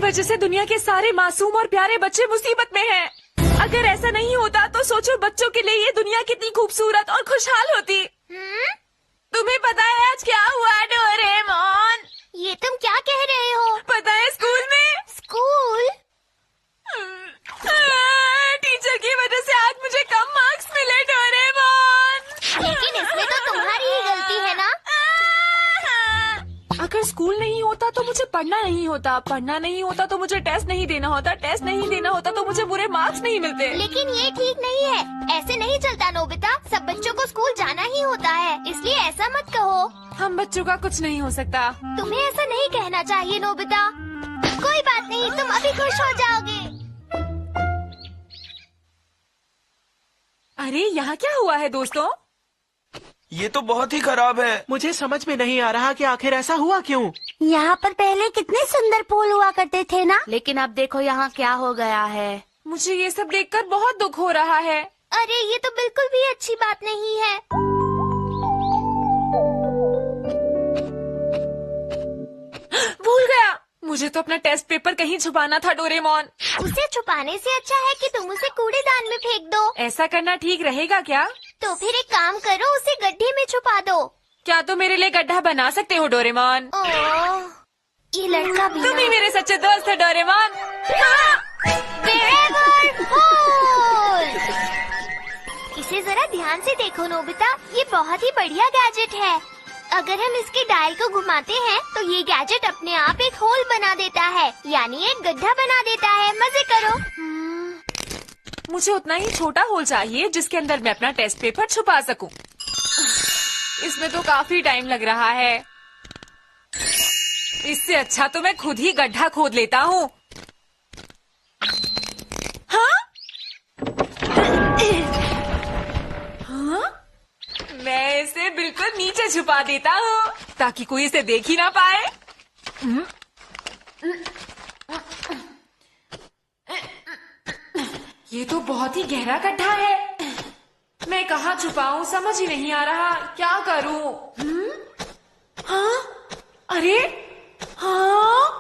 वजह से दुनिया के सारे मासूम और प्यारे बच्चे मुसीबत में हैं। अगर ऐसा नहीं होता तो सोचो बच्चों के लिए ये दुनिया कितनी खूबसूरत और खुशहाल होती। तुम्हें पता है आज क्या हुआ डोरेमोन? ये तुम क्या कह रहे हो? पता है स्कूल में? स्कूल? टीचर की वजह से आज मुझे कम मार्क्स मिले डोरेमोन। लेकिन इसमें तो तुम्हारी ही गलती है ना। अगर स्कूल नहीं होता तो मुझे पढ़ना नहीं होता, पढ़ना नहीं होता तो मुझे टेस्ट नहीं देना होता, टेस्ट नहीं देना होता तो मुझे बुरे मार्क्स नहीं मिलते। लेकिन ये ठीक नहीं है, ऐसे नहीं चलता नोबिता। सब बच्चों को स्कूल जाना ही होता है, इसलिए ऐसा मत कहो। हम बच्चों का कुछ नहीं हो सकता। तुम्हें ऐसा नहीं कहना चाहिए नोबिता। कोई बात नहीं, तुम अभी खुश हो जाओगे। अरे यहाँ क्या हुआ है दोस्तों? ये तो बहुत ही खराब है। मुझे समझ में नहीं आ रहा कि आखिर ऐसा हुआ क्यों। यहाँ पर पहले कितने सुंदर फूल हुआ करते थे ना। लेकिन अब देखो यहाँ क्या हो गया है। मुझे ये सब देखकर बहुत दुख हो रहा है। अरे ये तो बिल्कुल भी अच्छी बात नहीं है। भूल गया, मुझे तो अपना टेस्ट पेपर कहीं छुपाना था डोरेमोन। उसे छुपाने से अच्छा है कि तुम उसे कूड़ेदान में फेंक दो। ऐसा करना ठीक रहेगा क्या? तो फिर एक काम करो, उसे गड्ढे में छुपा दो। क्या तुम मेरे लिए गड्ढा बना सकते हो डोरेमोन? ओह, ये लड़का भी तुम ही मेरे सच्चे दोस्त हो डोरेमोन। Wherever Hole! इसे जरा ध्यान से देखो नोबिता, ये बहुत ही बढ़िया गैजेट है। अगर हम इसके डायल को घुमाते हैं तो ये गैजेट अपने आप एक होल बना देता है, यानी एक गड्ढा बना देता है। मजे करो। मुझे उतना ही छोटा होल चाहिए जिसके अंदर मैं अपना टेस्ट पेपर छुपा सकूं। इसमें तो काफी टाइम लग रहा है। इससे अच्छा तो मैं खुद ही गड्ढा खोद लेता हूँ। हाँ? हाँ? मैं इसे बिल्कुल नीचे छुपा देता हूँ ताकि कोई इसे देख ही ना पाए। ये तो बहुत ही गहरा गड्ढा है। मैं कहाँ छुपाऊं समझ ही नहीं आ रहा। क्या करूं? हाँ? अरे हाँ?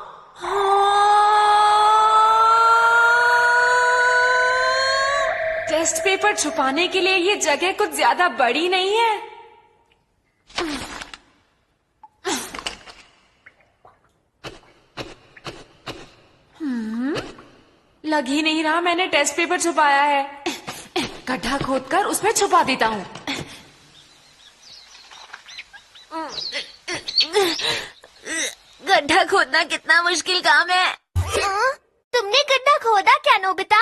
टेस्ट पेपर छुपाने के लिए ये जगह कुछ ज्यादा बड़ी नहीं है। लग ही नहीं रहा मैंने टेस्ट पेपर छुपाया है। गड्ढा खोदकर उसमें छुपा देता हूँ। गड्ढा खोदना कितना मुश्किल काम है। तुमने गड्ढा खोदा क्या नोबिता?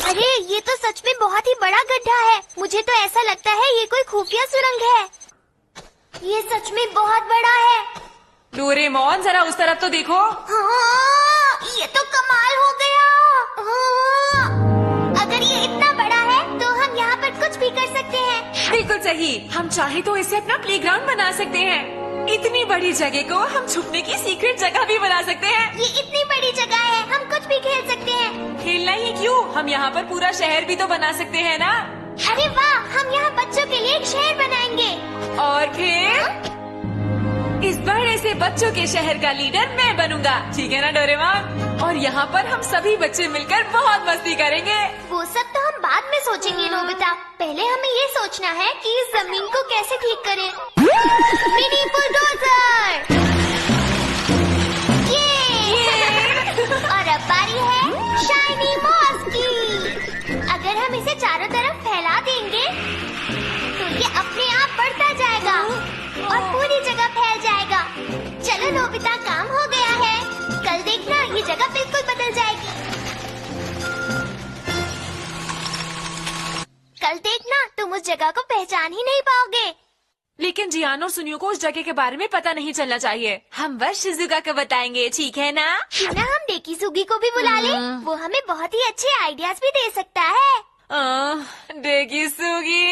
अरे ये तो सच में बहुत ही बड़ा गड्ढा है। मुझे तो ऐसा लगता है ये कोई खुफिया सुरंग है। ये सच में बहुत बड़ा है। डोरेमोन जरा उस तरफ तो देखो। हाँ, ये तो कमाल हो गया। हाँ, अगर ये इतना बड़ा है तो हम यहाँ पर कुछ भी कर सकते हैं। बिल्कुल सही, हम चाहे तो इसे अपना प्लेग्राउंड बना सकते हैं। इतनी बड़ी जगह को हम छुपने की सीक्रेट जगह भी बना सकते हैं। ये इतनी बड़ी जगह है, हम कुछ भी खेल सकते हैं। खेलना ही क्यों, हम यहाँ पर पूरा शहर भी तो बना सकते हैं ना। अरे वाह, हम यहाँ बच्चों के लिए एक शहर बनाएंगे। और फिर इस बड़े से बच्चों के शहर का लीडर मैं बनूंगा, ठीक है ना डोरेमोन? और यहाँ पर हम सभी बच्चे मिलकर बहुत मस्ती करेंगे। वो सब तो हम बाद में सोचेंगे नोबिता। पहले हमें ये सोचना है कि इस जमीन को कैसे ठीक करें। Mini bulldozer. और अब बारी है शाइनी मॉस की। अगर हम इसे चारों तरफ फैला देंगे तो ये अपने आप बढ़ता जाएगा और पूरी जगह फैल जाएगा। चलो नोबिता, काम हो गया है। कल देखना ये जगह बिल्कुल बदल जाएगी। कल देखना तुम उस जगह को पहचान ही नहीं पाओगे। लेकिन जियान और सुनियो को उस जगह के बारे में पता नहीं चलना चाहिए। हम बस शिजुका को बताएंगे, ठीक है ना? क्यों ना हम डेकीसुगी को भी बुला ले, वो हमें बहुत ही अच्छे आइडियाज भी दे सकता है। डेकीसुगी,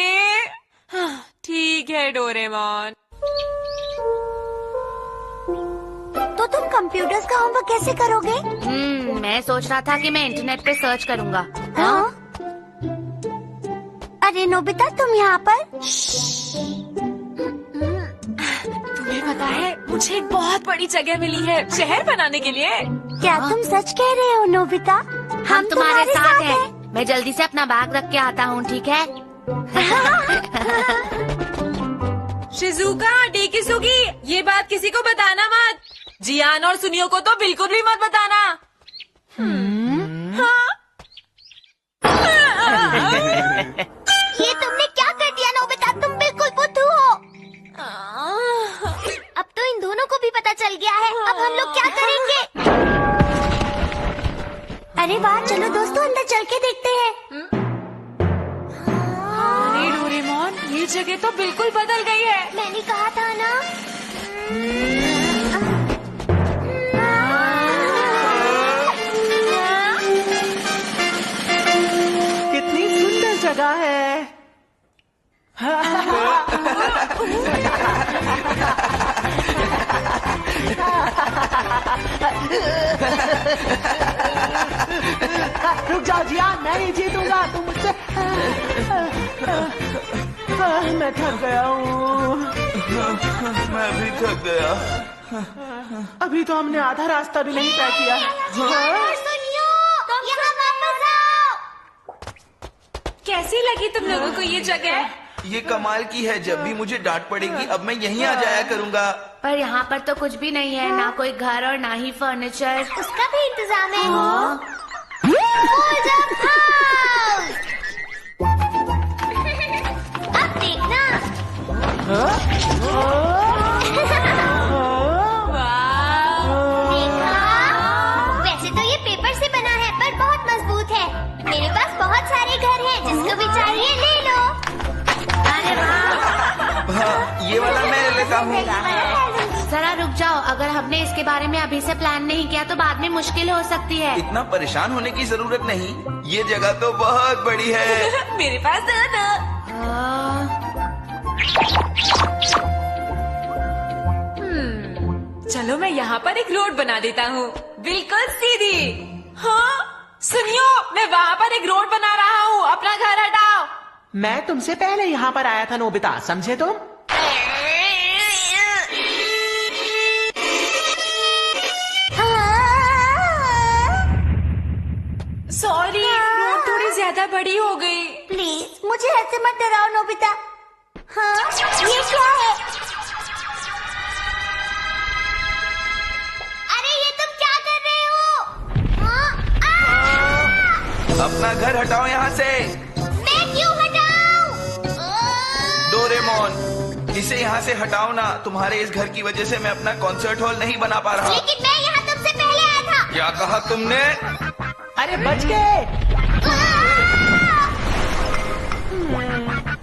ठीक है डोरेमोन। तो तुम कंप्यूटर्स का होमवर्क कैसे करोगे? मैं सोच रहा था कि मैं इंटरनेट पे सर्च करूँगा। हाँ? अरे नोबिता, तुम यहाँ पर? तुम्हें पता है मुझे एक बहुत बड़ी जगह मिली है शहर बनाने के लिए। क्या तुम सच कह रहे हो नोबिता? हम तुम्हारे साथ हैं। मैं जल्दी से अपना बैग रख के आता हूँ, ठीक है? शिजुका, डेकिसुगी, ये बात किसी को बताना मत। जियान और सुनियो को तो बिल्कुल भी मत बताना। हाँ? ये तुमने क्या कर दिया नोबिता? तुम बिल्कुल बुद्धू हो। अब तो इन दोनों को भी पता चल गया है। अब हम लोग क्या करेंगे? अरे वाह, चलो दोस्तों अंदर चल के देखते हैं। अरे डोरेमोन, ये जगह तो बिल्कुल बदल गई है। मैंने कहा था ना। कितनी सुंदर जगह है। रुक जाओ जियान, मैं ही जीतूंगा, तुम मुझसे। मैं थक गया हूँ। मैं भी थक गया। अभी तो हमने आधा रास्ता भी नहीं तय किया। सुनियो, यहाँ वापस आओ। कैसी लगी तुम लोगों को ये जगह? ये कमाल की है। जब भी मुझे डांट पड़ेगी अब मैं यहीं आ जाया करूँगा। पर यहाँ पर तो कुछ भी नहीं है, ना कोई घर और ना ही फर्नीचर। उसका भी इंतजाम है। हाँ। अब देखना। देखा? वैसे तो ये पेपर से बना है पर बहुत मजबूत है। मेरे पास बहुत सारे घर हैं, जिसको भी चाहिए ले लो। अरे वाह! हाँ, ये वाला मैं लेता हूँ। जरा रुक जाओ, अगर हमने इसके बारे में अभी से प्लान नहीं किया तो बाद में मुश्किल हो सकती है। इतना परेशान होने की जरूरत नहीं। ये जगह तो बहुत बड़ी है। मेरे पास दो। चलो मैं यहाँ पर एक रोड बना देता हूँ, बिल्कुल सीधी। हाँ सुनियो, मैं वहाँ पर एक रोड बना रहा हूँ, अपना घर हटाओ। मैं तुमसे पहले यहाँ पर आया था नोबिता, समझे तुम? सॉरी, रोड थोड़ी ज्यादा बड़ी हो गई। प्लीज मुझे ऐसे मत डराओ नोबिता। हाँ, ये क्या है? अरे ये तुम क्या कर रहे हो? हाँ, अपना घर हटाओ यहाँ से। मैं क्यों हटाऊं? डोरेमोन, इसे यहाँ से हटाओ ना। तुम्हारे इस घर की वजह से मैं अपना कॉन्सर्ट हॉल नहीं बना पा रहा। लेकिन मैं यहाँ तुमसे पहले आया था। क्या कहा तुमने? अरे बच गए।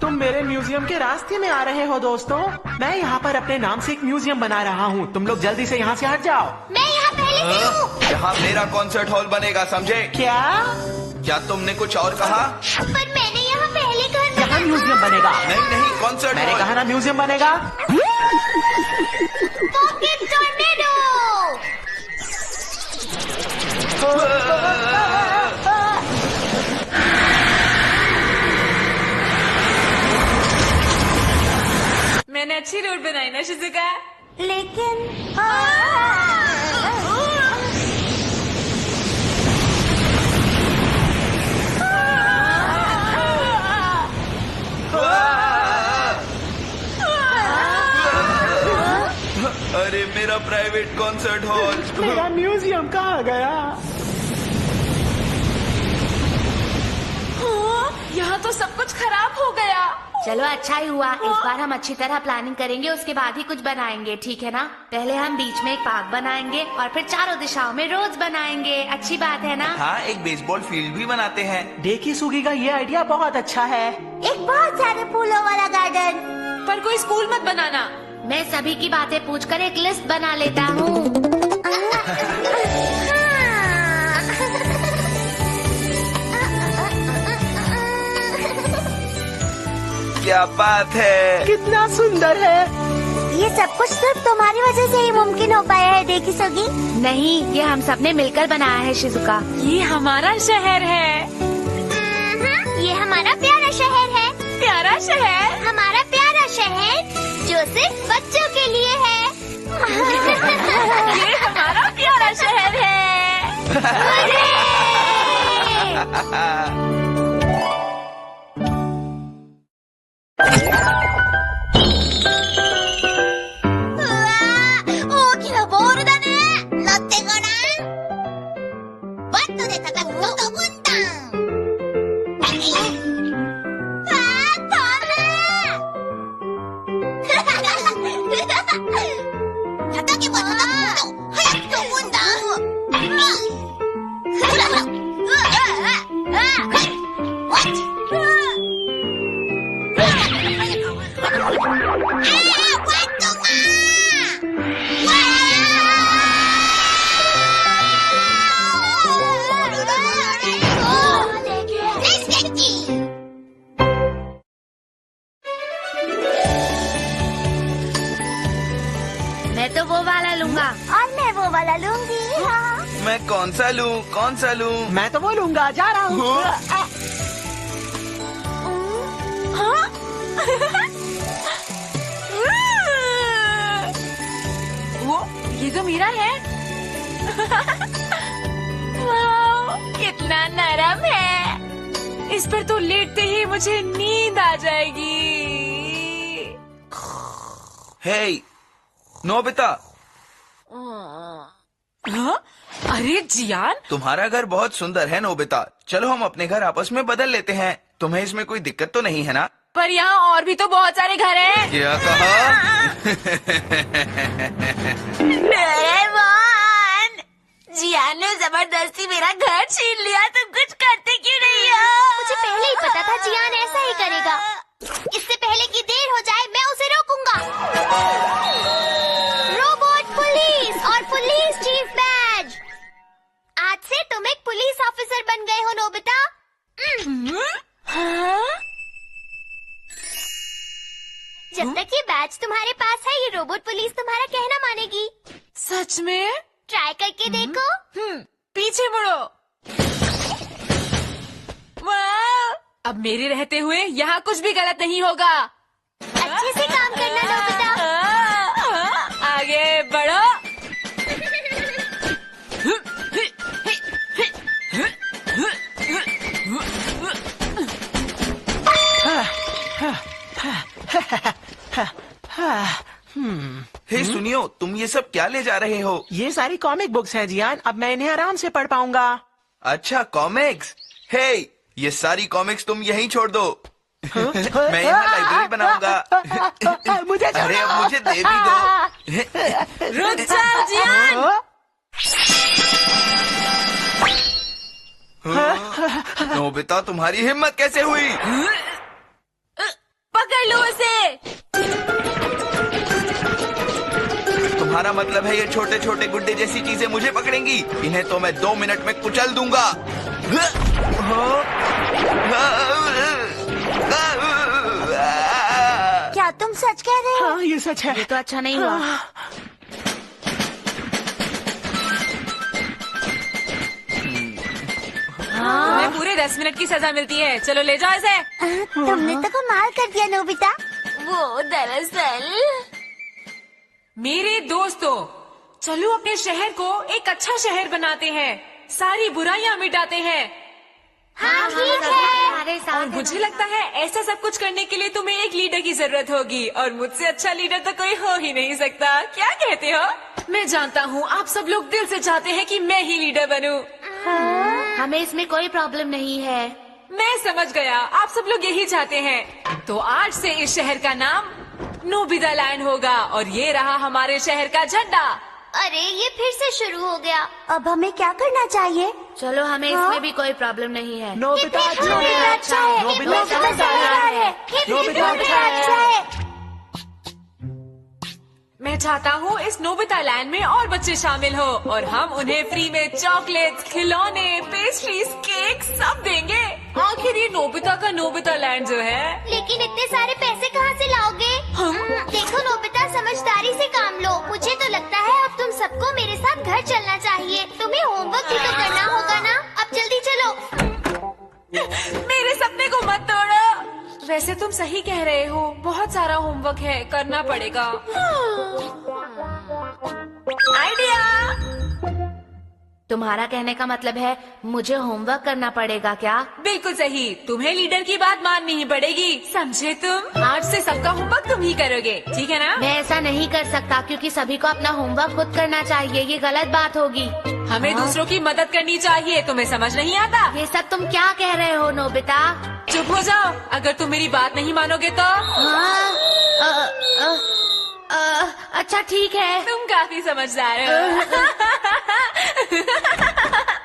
तुम मेरे म्यूजियम के रास्ते में आ रहे हो दोस्तों। मैं यहाँ पर अपने नाम से एक म्यूजियम बना रहा हूँ। तुम लोग जल्दी से यहाँ से हट जाओ। मैं यहाँ पहले से हूँ। यहाँ मेरा कॉन्सर्ट हॉल बनेगा, समझे? क्या तुमने कुछ और कहा? पर मैंने यहाँ पहले घर यहाँ म्यूजियम बनेगा। नहीं नहीं, कॉन्सर्ट मैंने हॉल। कहा ना म्यूजियम बनेगा। Pocket tornado. मैंने अच्छी रोड बनाई ना शिजुका? लेकिन अरे मेरा प्राइवेट कॉन्सर्ट हॉल। मेरा म्यूजियम कहाँ गया? यहाँ तो सब कुछ खराब हो गया। चलो अच्छा ही हुआ, इस बार हम अच्छी तरह प्लानिंग करेंगे, उसके बाद ही कुछ बनाएंगे, ठीक है ना? पहले हम बीच में एक पार्क बनाएंगे और फिर चारों दिशाओं में रोड्स बनाएंगे। अच्छी बात है ना? हाँ, एक बेसबॉल फील्ड भी बनाते हैं। डेकिसुगी का ये आइडिया बहुत अच्छा है। एक बहुत सारे फूलों वाला गार्डन। पर कोई स्कूल मत बनाना। मैं सभी की बातें पूछकर एक लिस्ट बना लेता हूँ। क्या बात है, कितना सुंदर है। ये सब कुछ सिर्फ तुम्हारी वजह से ही मुमकिन हो पाया है डेकिसुगी। नहीं, ये हम सबने मिलकर बनाया है शिजुका। ये हमारा शहर है। ये हमारा प्यारा शहर है। प्यारा शहर? हमारा प्यारा शहर जो सिर्फ बच्चों के लिए है। ये हमारा प्यारा शहर है। मैं तो वो वाला लूंगा। और मैं वो वाला लूंगी। हाँ। मैं कौन सा लूं? मैं तो वो लूंगा, जा रहा हूँ। हाँ? वो ये तो मेरा है। वाह, कितना नरम है। इस पर तो लेटते ही मुझे नींद आ जाएगी। हे नोबिता, हाँ? अरे जियान, तुम्हारा घर बहुत सुंदर है नोबिता। चलो हम अपने घर आपस में बदल लेते हैं। तुम्हें इसमें कोई दिक्कत तो नहीं है ना? पर यहाँ और भी तो बहुत सारे घर हैं। क्या कहा? डोरेमोन, जियान ने जबरदस्ती मेरा घर छीन लिया। तुम कुछ करते क्यों नहीं हो? मुझे पहले ही पता था जियान ऐसा ही करेगा। इससे पहले कि देर हो जाए मैं उसे रोकूंगा। रोबोट पुलिस और पुलिस चीफ बैज, आज से तुम एक पुलिस ऑफिसर बन गए हो नोबिता। हाँ? जब तक ये बैज तुम्हारे पास है, ये रोबोट पुलिस तुम्हारा कहना मानेगी। सच में? ट्राई करके देखो। पीछे मुड़ो। वाह! अब मेरे रहते हुए यहाँ कुछ भी गलत नहीं होगा। अच्छे से काम करना नोबिता। आगे बढ़ो। हे सुनियो, तुम ये सब क्या ले जा रहे हो? ये सारी कॉमिक बुक्स हैं जियान, अब मैं इन्हें आराम से पढ़ पाऊंगा। अच्छा, कॉमिक्स। हे, ये सारी कॉमिक्स तुम यहीं छोड़ दो। मैं यहाँ लाइब्रेरी बनाऊंगा। मुझे अरे अब मुझे दे भी दो। रुक जाओ जियान। नोबिता, तुम्हारी हिम्मत कैसे हुई? पकड़ लो उसे। तुम्हारा मतलब है ये छोटे छोटे गुड्डे जैसी चीजें मुझे पकड़ेंगी? इन्हें तो मैं 2 मिनट में कुचल दूंगा। क्या तुम सच कह रहे हो? हाँ, ये सच है। ये तो अच्छा नहीं हुआ। तुम्हें पूरे 10 मिनट की सजा मिलती है। चलो ले जाओ इसे। तुमने तो कमाल कर दिया नोबिता। वो दरअसल मेरे दोस्तों, चलो अपने शहर को एक अच्छा शहर बनाते हैं, सारी बुराइयां मिटाते हैं। हाँ ठीक है। हमारे साथ और मुझे लगता है ऐसा सब कुछ करने के लिए तुम्हें एक लीडर की जरूरत होगी, और मुझसे अच्छा लीडर तो कोई हो ही नहीं सकता। क्या कहते हो? मैं जानता हूँ आप सब लोग दिल से चाहते हैं कि मैं ही लीडर बनूं। हमें इसमें कोई प्रॉब्लम नहीं है। मैं समझ गया, आप सब लोग यही चाहते हैं। तो आज से इस शहर का नाम नोबिता लैंड होगा, और ये रहा हमारे शहर का झंडा। अरे ये फिर से शुरू हो गया। अब हमें क्या करना चाहिए? चलो, हमें इसमें भी कोई प्रॉब्लम नहीं है। नोबिता अच्छा नोबिता है। अच्छा है। नोबिता नोबिता समझदार है। नोबिता अच्छा है। मैं चाहता हूँ इस नोबिता लैंड में और बच्चे शामिल हो, और हम उन्हें फ्री में चॉकलेट्स, खिलौने, पेस्ट्रीज, केक सब देंगे। आखिर ये नोबिता का नोबिता लैंड जो है। लेकिन इतने सारे पैसे कहाँ से लाओगे? देखो नोबिता, समझदारी से काम लो। मुझे तो लगता है अब तुम सबको मेरे साथ घर चलना चाहिए। तुम्हें होमवर्क भी तो करना होगा ना। अब जल्दी चलो। मेरे सपने को मत तोड़ो। वैसे तुम सही कह रहे हो, बहुत सारा होमवर्क है, करना पड़ेगा। आइडिया। तुम्हारा कहने का मतलब है मुझे होमवर्क करना पड़ेगा क्या? बिल्कुल सही, तुम्हें लीडर की बात माननी ही पड़ेगी, समझे तुम? आज से सबका होमवर्क तुम ही करोगे, ठीक है ना? मैं ऐसा नहीं कर सकता क्योंकि सभी को अपना होमवर्क खुद करना चाहिए, ये गलत बात होगी। हमें दूसरों की मदद करनी चाहिए, तुम्हें समझ नहीं आता? ये सब तुम क्या कह रहे हो नोबिता? चुप हो जाओ, अगर तुम मेरी बात नहीं मानोगे तो। हाँ? अच्छा ठीक है। तुम काफी समझदार हो।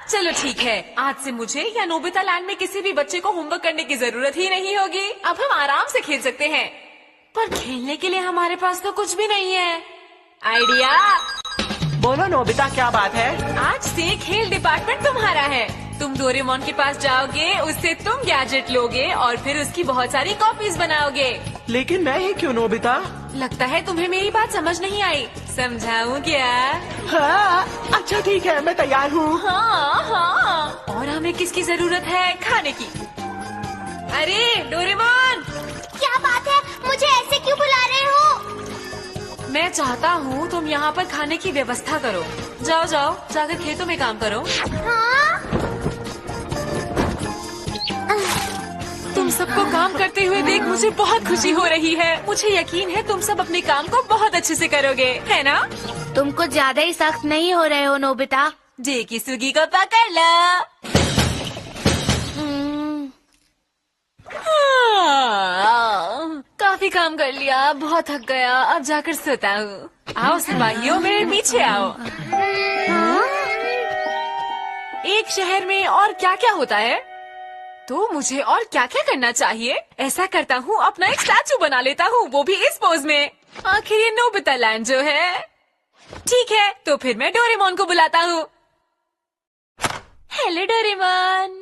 चलो ठीक है, आज से मुझे या नोबिता लैंड में किसी भी बच्चे को होमवर्क करने की जरूरत ही नहीं होगी। अब हम आराम से खेल सकते हैं, पर खेलने के लिए हमारे पास तो कुछ भी नहीं है। आइडिया। बोलो नोबिता, क्या बात है? आज से खेल डिपार्टमेंट तुम्हारा है। तुम डोरेमोन के पास जाओगे, उससे तुम गैजेट लोगे और फिर उसकी बहुत सारी कॉपीज बनाओगे। लेकिन मैं ही क्यों नोबिता? लगता है तुम्हें मेरी बात समझ नहीं आई, समझाऊं क्या? हाँ, अच्छा ठीक है, मैं तैयार हूँ। हाँ हाँ। और हमें किसकी जरूरत है? खाने की। अरे डोरेमोन, क्या बात है? मुझे ऐसे क्यों बुला रहे हो? मैं चाहता हूँ तुम यहाँ पर खाने की व्यवस्था करो। जाओ जाओ, जाकर खेतों में काम करो। हाँ? तुम सबको काम करते हुए देख मुझे बहुत खुशी हो रही है। मुझे यकीन है तुम सब अपने काम को बहुत अच्छे से करोगे, है ना? तुम कुछ ज्यादा ही सख्त नहीं हो रहे हो नोबिता? जे की सुगी को पकड़ लो। काफी काम कर लिया, बहुत थक गया, अब जाकर सोता हूँ। आओ सिपाहियों, मेरे पीछे आओ। एक शहर में और क्या क्या होता है, तो मुझे और क्या क्या करना चाहिए? ऐसा करता हूँ, अपना एक स्टैचू बना लेता हूँ, वो भी इस पोज में। आखिर ये नोबिता लैंड जो है। ठीक है, तो फिर मैं डोरेमोन को बुलाता हूँ। Hello Doraemon.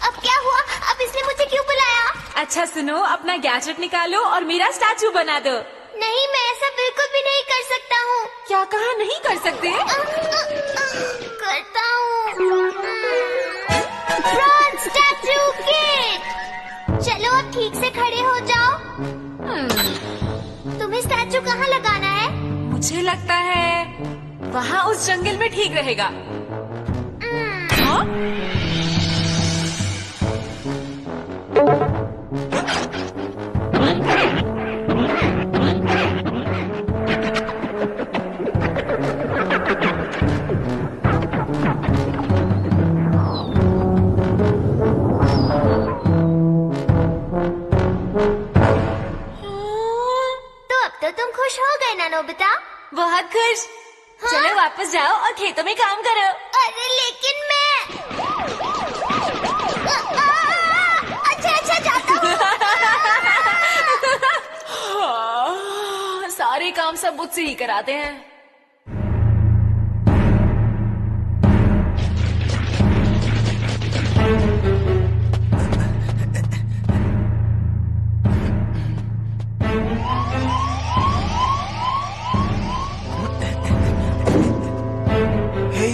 अब क्या हुआ? अब इसने मुझे क्यों बुलाया? अच्छा सुनो, अपना गैजेट निकालो और मेरा स्टैचू बना दो। नहीं, मैं ऐसा बिल्कुल भी नहीं कर सकता हूँ। क्या कहा नहीं कर सकते? करता हूँ। Bronze statue kit. चलो अब ठीक से खड़े हो जाओ। तुम्हें स्टैचू कहाँ लगाना है? मुझे लगता है वहाँ उस जंगल में ठीक रहेगा। हाँ? तुम खुश हो गए ना नोबिता? बहुत खुश। हाँ? चलो वापस जाओ और खेतों में काम करो। अरे लेकिन मैं अच्छा जाता हूँ। सारे काम सब मुझसे ही कराते हैं।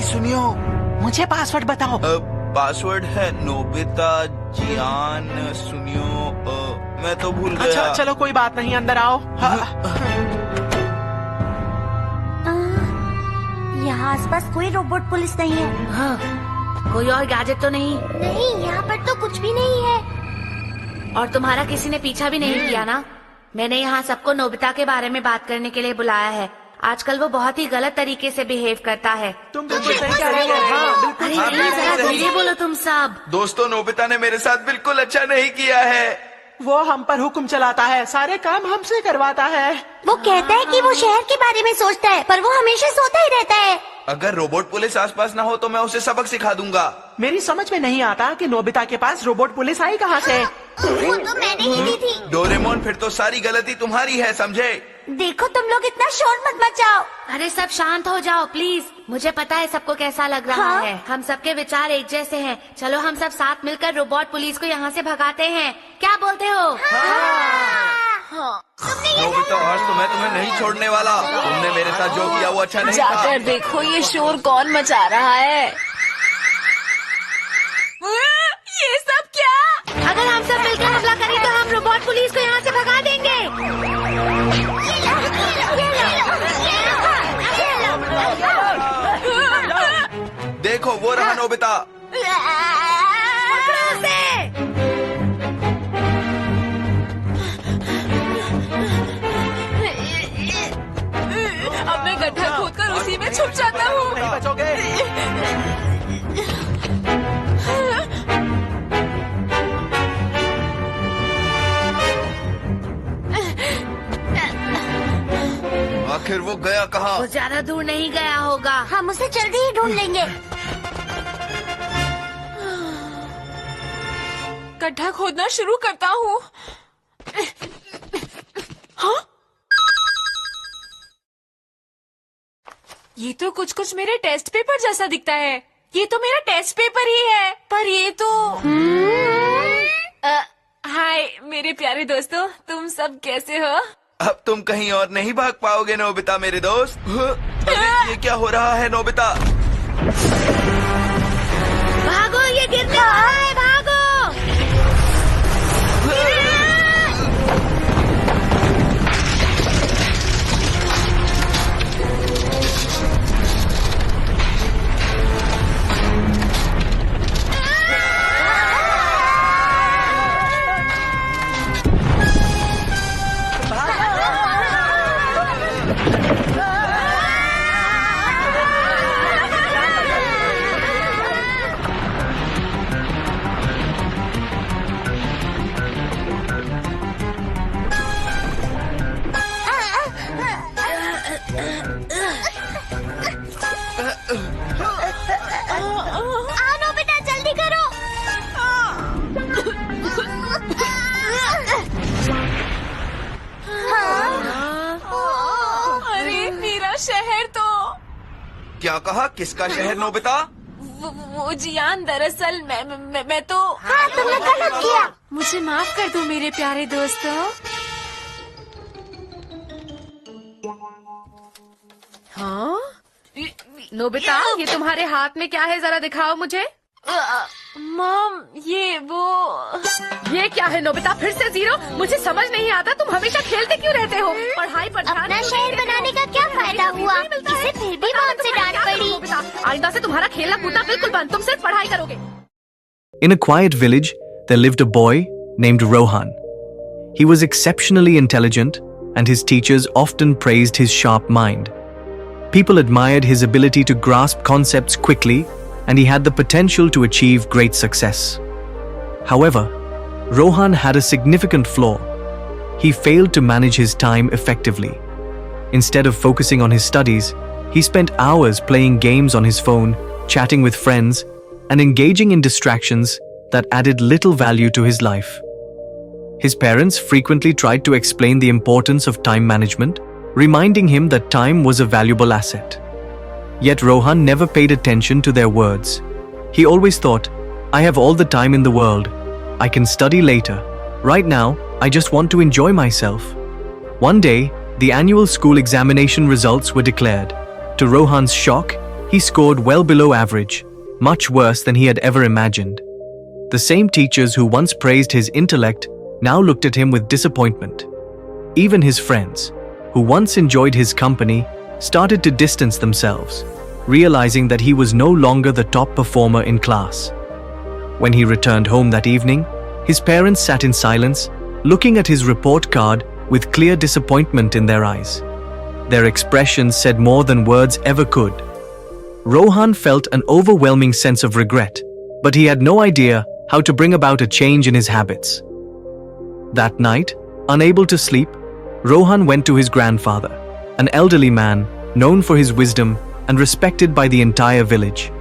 सुनियो, मुझे पासवर्ड बताओ। पासवर्ड है नोबिता जियान। सुनियो, मैं तो भूल गया। अच्छा चलो कोई बात नहीं, अंदर आओ। यहाँ आसपास कोई रोबोट पुलिस नहीं है। हाँ, कोई और गैजेट तो नहीं? नहीं, यहाँ पर तो कुछ भी नहीं है। और तुम्हारा किसी ने पीछा भी नहीं किया ना? मैंने यहाँ सबको नोबिता के बारे में बात करने के लिए बुलाया है। आजकल वो बहुत ही गलत तरीके से बिहेव करता है। तुम बिल्कुल सही कह रहे हो। हाँ, बिल्कुल। अरे हाँ, प्लीज जरा बिल्कुल धीरे बोलो तुम सब। दोस्तों, नोबिता ने मेरे साथ बिल्कुल अच्छा नहीं किया है। वो हम पर हुक्म चलाता है, सारे काम हमसे करवाता है। वो कहता है कि वो शहर के बारे में सोचता है, पर वो हमेशा सोता ही रहता है। अगर रोबोट पुलिस आसपास ना हो तो मैं उसे सबक सिखा दूंगा। मेरी समझ में नहीं आता कि नोबिता के पास रोबोट पुलिस आई कहाँ से? वो तो मैंने ही दी थी। डोरेमोन, फिर तो सारी गलती तुम्हारी है, समझे? देखो तुम लोग इतना शोर मत मचाओ। अरे सब शांत हो जाओ प्लीज। मुझे पता है सबको कैसा लग रहा हाँ? है। हम सबके विचार एक जैसे हैं। चलो हम सब साथ मिलकर रोबोट पुलिस को यहाँ से भगाते हैं। क्या बोलते हो? नोबिता, आज तो मैं तुम्हें नहीं छोड़ने वाला। तुमने मेरे साथ जो किया वो अच्छा नहीं था। जाकर देखो ये शोर कौन मचा रहा है। ये सब क्या? अगर हम सब मिलकर हमला करें तो हम रोबोट पुलिस को यहाँ से भगा देंगे। नोबिता। अब मैं गड्ढा खोदकर उसी में छुप जाता हूँ। नहीं बचोगे। आखिर वो गया कहाँ? वो ज्यादा दूर नहीं गया होगा। हम उसे जल्दी ही ढूंढ लेंगे। गड्ढा खोदना शुरू करता हूँ। हाँ? ये तो कुछ मेरे टेस्ट पेपर जैसा दिखता है। ये तो मेरा टेस्ट पेपर ही है। पर ये तो हाय मेरे प्यारे दोस्तों, तुम सब कैसे हो? अब तुम कहीं और नहीं भाग पाओगे नोबिता मेरे दोस्त। अरे ये क्या हो रहा है नोबिता? भागो, ये गिरने वाला है, भागो। आओ बेटा, जल्दी करो। अरे मेरा शहर तो। क्या कहा? किसका शहर नोबिता? वो जियान, दरअसल मैं तो। हाँ, तुमने गलत किया। मुझे माफ कर दो मेरे प्यारे दोस्तों। हाँ? नोबिता, ये तुम्हारे हाथ में क्या है, जरा दिखाओ मुझे। मॉम, ये क्या है नोबिता? फिर से 0? मुझे समझ नहीं आता, तुम हमेशा खेलते क्यों रहते हो? पढ़ाई पर ध्यान अपना शहर बनाने का क्या फायदा हुआ? इसे फिर भी मॉम से डांट पड़ी। नोबिता, आइंदा से तुम्हारा खेलना कूदना बिल्कुल बंद, तुम सिर्फ पढ़ाई करोगे। In a quiet village, there lived a boy named Rohan. He was exceptionally intelligent, and his teachers often praised his sharp mind. People admired his ability to grasp concepts quickly, and he had the potential to achieve great success. However, Rohan had a significant flaw. He failed to manage his time effectively. Instead of focusing on his studies, he spent hours playing games on his phone, chatting with friends, and engaging in distractions that added little value to his life. His parents frequently tried to explain the importance of time management, reminding him that time was a valuable asset. Yet Rohan never paid attention to their words. He always thought, I have all the time in the world. I can study later. Right now, I just want to enjoy myself. One day, the annual school examination results were declared. To Rohan's shock, he scored well below average, much worse than he had ever imagined. The same teachers who once praised his intellect now looked at him with disappointment. Even his friends, who once enjoyed his company, started to distance themselves, realizing that he was no longer the top performer in class. When he returned home that evening, his parents sat in silence, looking at his report card with clear disappointment in their eyes. Their expressions said more than words ever could. Rohan felt an overwhelming sense of regret, but he had no idea how to bring about a change in his habits. That night, unable to sleep, Rohan went to his grandfather, an elderly man known for his wisdom and respected by the entire village.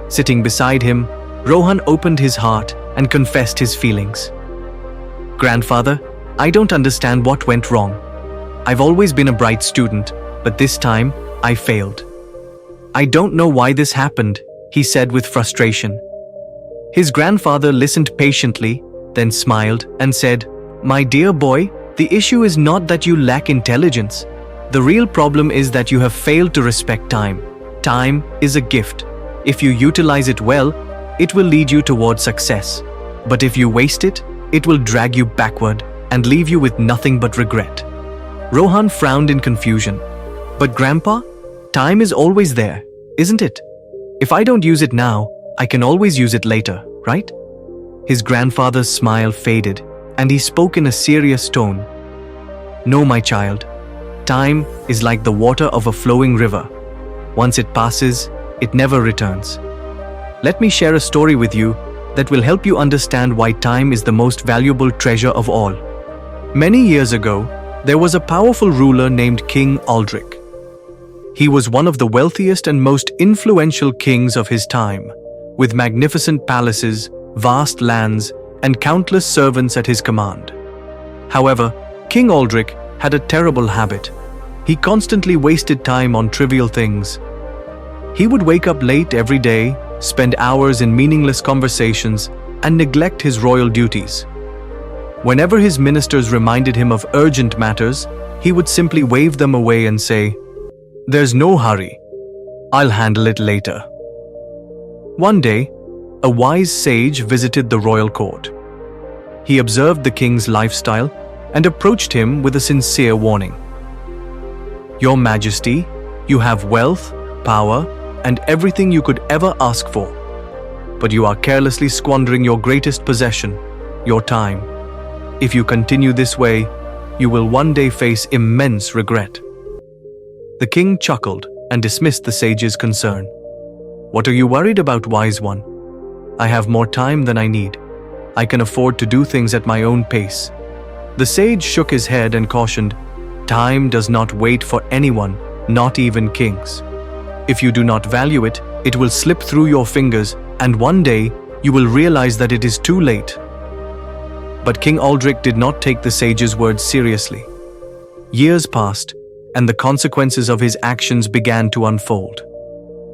Sitting beside him, Rohan opened his heart and confessed his feelings. Grandfather, I don't understand what went wrong. I've always been a bright student, but this time I failed. I don't know why this happened, he said with frustration. His grandfather listened patiently, then smiled and said, My dear boy, the issue is not that you lack intelligence. The real problem is that you have failed to respect time. Time is a gift. If you utilize it well, it will lead you toward success. But if you waste it, it will drag you backward and leave you with nothing but regret. Rohan frowned in confusion. But Grandpa, time is always there, isn't it? If I don't use it now, I can always use it later, right? His grandfather's smile faded, and he spoke in a serious tone. No, my child. Time is like the water of a flowing river. Once it passes, it never returns. Let me share a story with you that will help you understand why time is the most valuable treasure of all. Many years ago, there was a powerful ruler named King Aldrich. He was one of the wealthiest and most influential kings of his time, with magnificent palaces, vast lands, and countless servants at his command. However, King Aldrich had a terrible habit. He constantly wasted time on trivial things. He would wake up late every day, spend hours in meaningless conversations, and neglect his royal duties. Whenever his ministers reminded him of urgent matters, he would simply wave them away and say, "There's no hurry. I'll handle it later." One day, a wise sage visited the royal court. He observed the king's lifestyle and approached him with a sincere warning. "Your Majesty, you have wealth, power, and everything you could ever ask for. But you are carelessly squandering your greatest possession, your time. If you continue this way, you will one day face immense regret." The king chuckled and dismissed the sage's concern. "What are you worried about, wise one? I have more time than I need. I can afford to do things at my own pace." The sage shook his head and cautioned, "Time does not wait for anyone, not even kings. If you do not value it, it will slip through your fingers, and one day you will realize that it is too late." But King Aldrich did not take the sage's words seriously. Years passed, and the consequences of his actions began to unfold.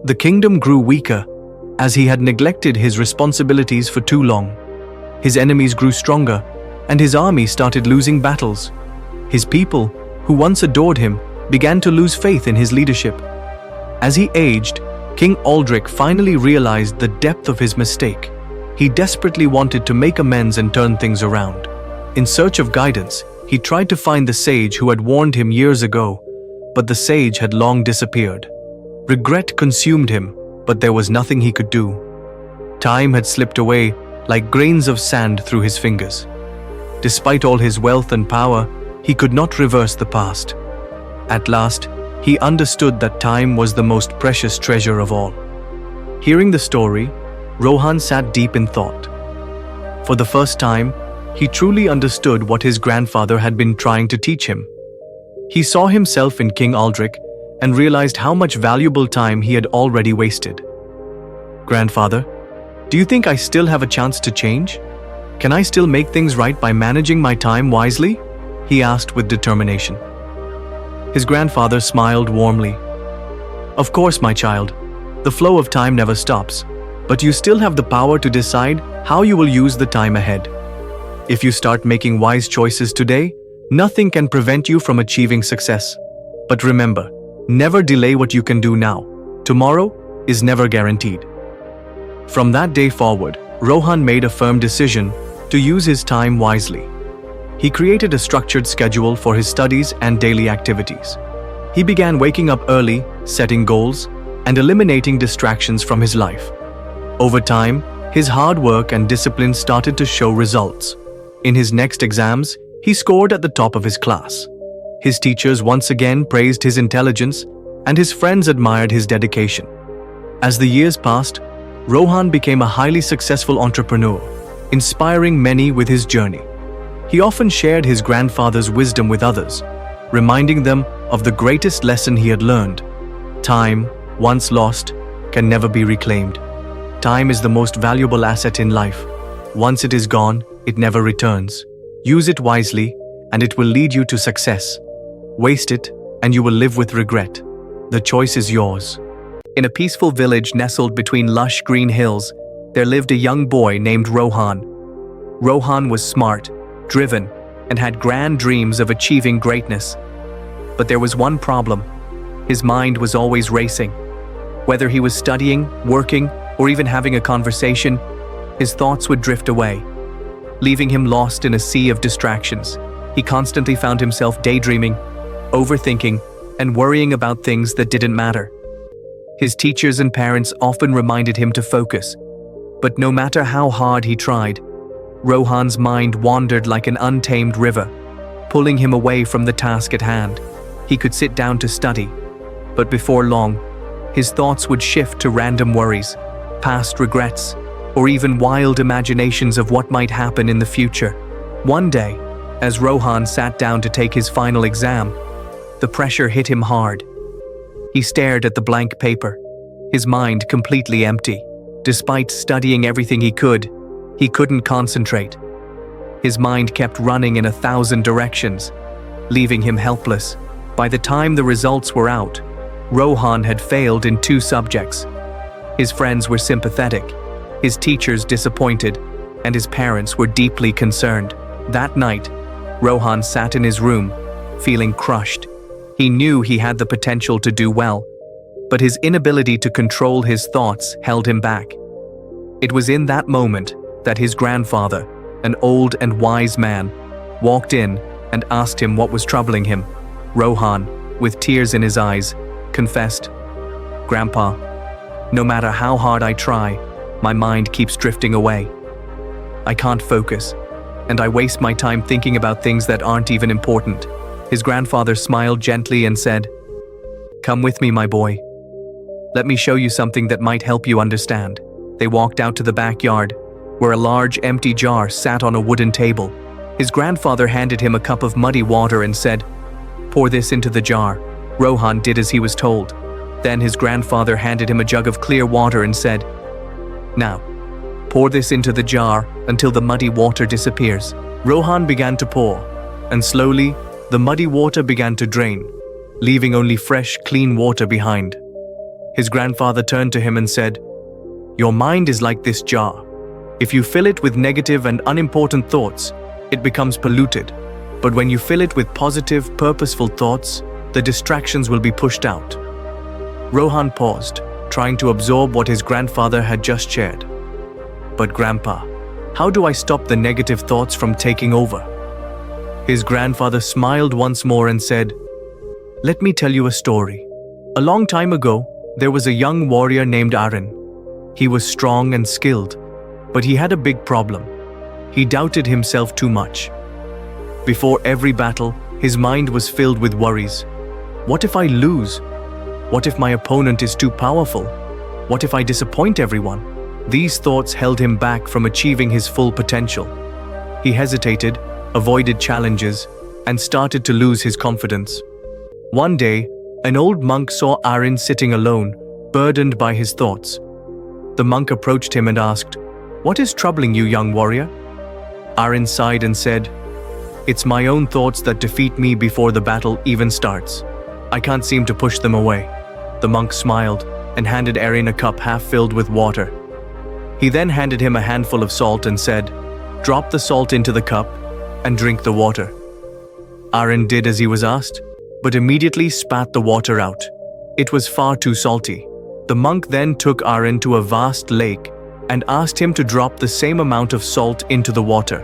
The kingdom grew weaker, as he had neglected his responsibilities for too long. His enemies grew stronger, and his army started losing battles. His people, who once adored him, began to lose faith in his leadership. As he aged, King Aldrich finally realized the depth of his mistake. He desperately wanted to make amends and turn things around. In search of guidance, he tried to find the sage who had warned him years ago, but the sage had long disappeared. Regret consumed him, but there was nothing he could do. Time had slipped away like grains of sand through his fingers. Despite all his wealth and power, he could not reverse the past. At last, he understood that time was the most precious treasure of all. Hearing the story, Rohan sat deep in thought. For the first time, he truly understood what his grandfather had been trying to teach him. He saw himself in King Aldrich and realized how much valuable time he had already wasted. "Grandfather, do you think I still have a chance to change? Can I still make things right by managing my time wisely?" he asked with determination. His grandfather smiled warmly. "Of course, my child. The flow of time never stops, but you still have the power to decide how you will use the time ahead. If you start making wise choices today, nothing can prevent you from achieving success. But remember, never delay what you can do now. Tomorrow is never guaranteed." From that day forward, Rohan made a firm decision to use his time wisely. He created a structured schedule for his studies and daily activities. He began waking up early, setting goals, and eliminating distractions from his life. Over time, his hard work and discipline started to show results. In his next exams, he scored at the top of his class. His teachers once again praised his intelligence, and his friends admired his dedication. As the years passed, Rohan became a highly successful entrepreneur, inspiring many with his journey. He often shared his grandfather's wisdom with others, reminding them of the greatest lesson he had learned. Time, once lost, can never be reclaimed. Time is the most valuable asset in life. Once it is gone, it never returns. Use it wisely, and it will lead you to success. Waste it, and you will live with regret. The choice is yours. In a peaceful village nestled between lush green hills, there lived a young boy named Rohan. Rohan was smart, driven, and had grand dreams of achieving greatness. But there was one problem. His mind was always racing. Whether he was studying, working, or even having a conversation, his thoughts would drift away, leaving him lost in a sea of distractions. He constantly found himself daydreaming, overthinking, and worrying about things that didn't matter. His teachers and parents often reminded him to focus. But no matter how hard he tried, Rohan's mind wandered like an untamed river, pulling him away from the task at hand. He could sit down to study, but before long, his thoughts would shift to random worries, past regrets, or even wild imaginations of what might happen in the future. One day, as Rohan sat down to take his final exam, the pressure hit him hard. He stared at the blank paper, his mind completely empty. Despite studying everything he couldn't concentrate. His mind kept running in 1,000 directions, leaving him helpless. By the time the results were out, Rohan had failed in 2 subjects. His friends were sympathetic, his teachers disappointed, and his parents were deeply concerned. That night, Rohan sat in his room, feeling crushed. He knew he had the potential to do well, but his inability to control his thoughts held him back. It was in that moment that his grandfather, an old and wise man, walked in and asked him what was troubling him. Rohan, with tears in his eyes, confessed, "Grandpa, no matter how hard I try, my mind keeps drifting away. I can't focus, and I waste my time thinking about things that aren't even important." His grandfather smiled gently and said, "Come with me, my boy. Let me show you something that might help you understand." They walked out to the backyard, where a large empty jar sat on a wooden table. His grandfather handed him a cup of muddy water and said, "Pour this into the jar." Rohan did as he was told. Then his grandfather handed him a jug of clear water and said, "Now, pour this into the jar until the muddy water disappears." Rohan began to pour, and slowly, the muddy water began to drain, leaving only fresh, clean water behind. His grandfather turned to him and said, "Your mind is like this jar. If you fill it with negative and unimportant thoughts, it becomes polluted. But when you fill it with positive, purposeful thoughts, the distractions will be pushed out." Rohan paused, trying to absorb what his grandfather had just shared. "But Grandpa, how do I stop the negative thoughts from taking over?" His grandfather smiled once more and said, "Let me tell you a story. A long time ago, there was a young warrior named Arun. He was strong and skilled, but he had a big problem. He doubted himself too much. Before every battle, his mind was filled with worries. What if I lose? What if my opponent is too powerful? What if I disappoint everyone? These thoughts held him back from achieving his full potential. He hesitated, avoided challenges, and started to lose his confidence. One day, an old monk saw Arun sitting alone, burdened by his thoughts. The monk approached him and asked, "What is troubling you, young warrior?" Arun sighed and said, "It's my own thoughts that defeat me before the battle even starts. I can't seem to push them away." The monk smiled and handed Arun a cup half filled with water. He then handed him a handful of salt and said, "Drop the salt into the cup and drink the water." Arun did as he was asked, but immediately spat the water out. It was far too salty. The monk then took Arun to a vast lake and asked him to drop the same amount of salt into the water.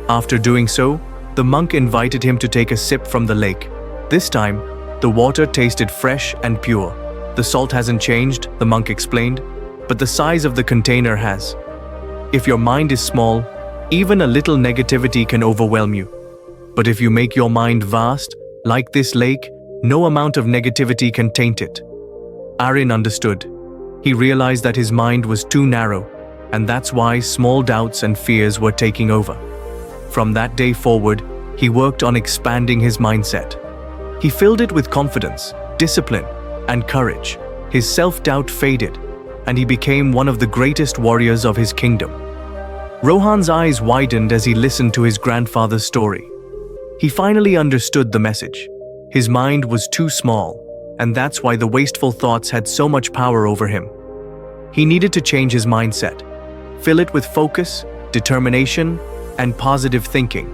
After doing so, the monk invited him to take a sip from the lake. This time, the water tasted fresh and pure. "The salt hasn't changed," the monk explained, "but the size of the container has. If your mind is small, even a little negativity can overwhelm you. But if you make your mind vast, like this lake, no amount of negativity can taint it." Arun understood. He realized that his mind was too narrow, and that's why small doubts and fears were taking over. From that day forward, he worked on expanding his mindset. He filled it with confidence, discipline, and courage. His self-doubt faded, and he became one of the greatest warriors of his kingdom. Rohan's eyes widened as he listened to his grandfather's story. He finally understood the message. His mind was too small, and that's why the wasteful thoughts had so much power over him. He needed to change his mindset, fill it with focus, determination, and positive thinking,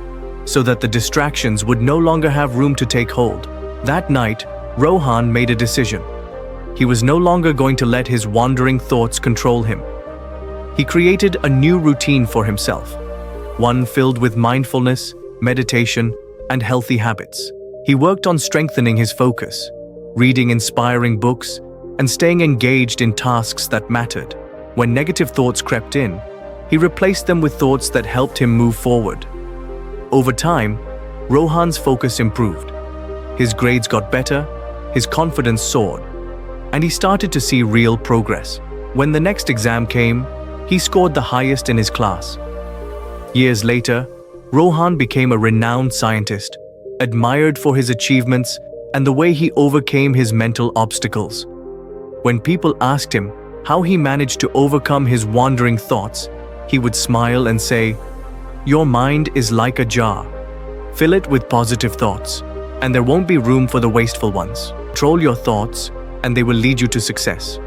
so that the distractions would no longer have room to take hold. That night, Rohan made a decision. He was no longer going to let his wandering thoughts control him. He created a new routine for himself, one filled with mindfulness, meditation, and healthy habits. He worked on strengthening his focus, reading inspiring books, and staying engaged in tasks that mattered. When negative thoughts crept in, he replaced them with thoughts that helped him move forward. Over time, Rohan's focus improved. His grades got better, his confidence soared, and he started to see real progress. When the next exam came, he scored the highest in his class. Years later, Rohan became a renowned scientist, admired for his achievements and the way he overcame his mental obstacles. When people asked him how he managed to overcome his wandering thoughts, he would smile and say, "Your mind is like a jar. Fill it with positive thoughts, and there won't be room for the wasteful ones. Control your thoughts, and they will lead you to success."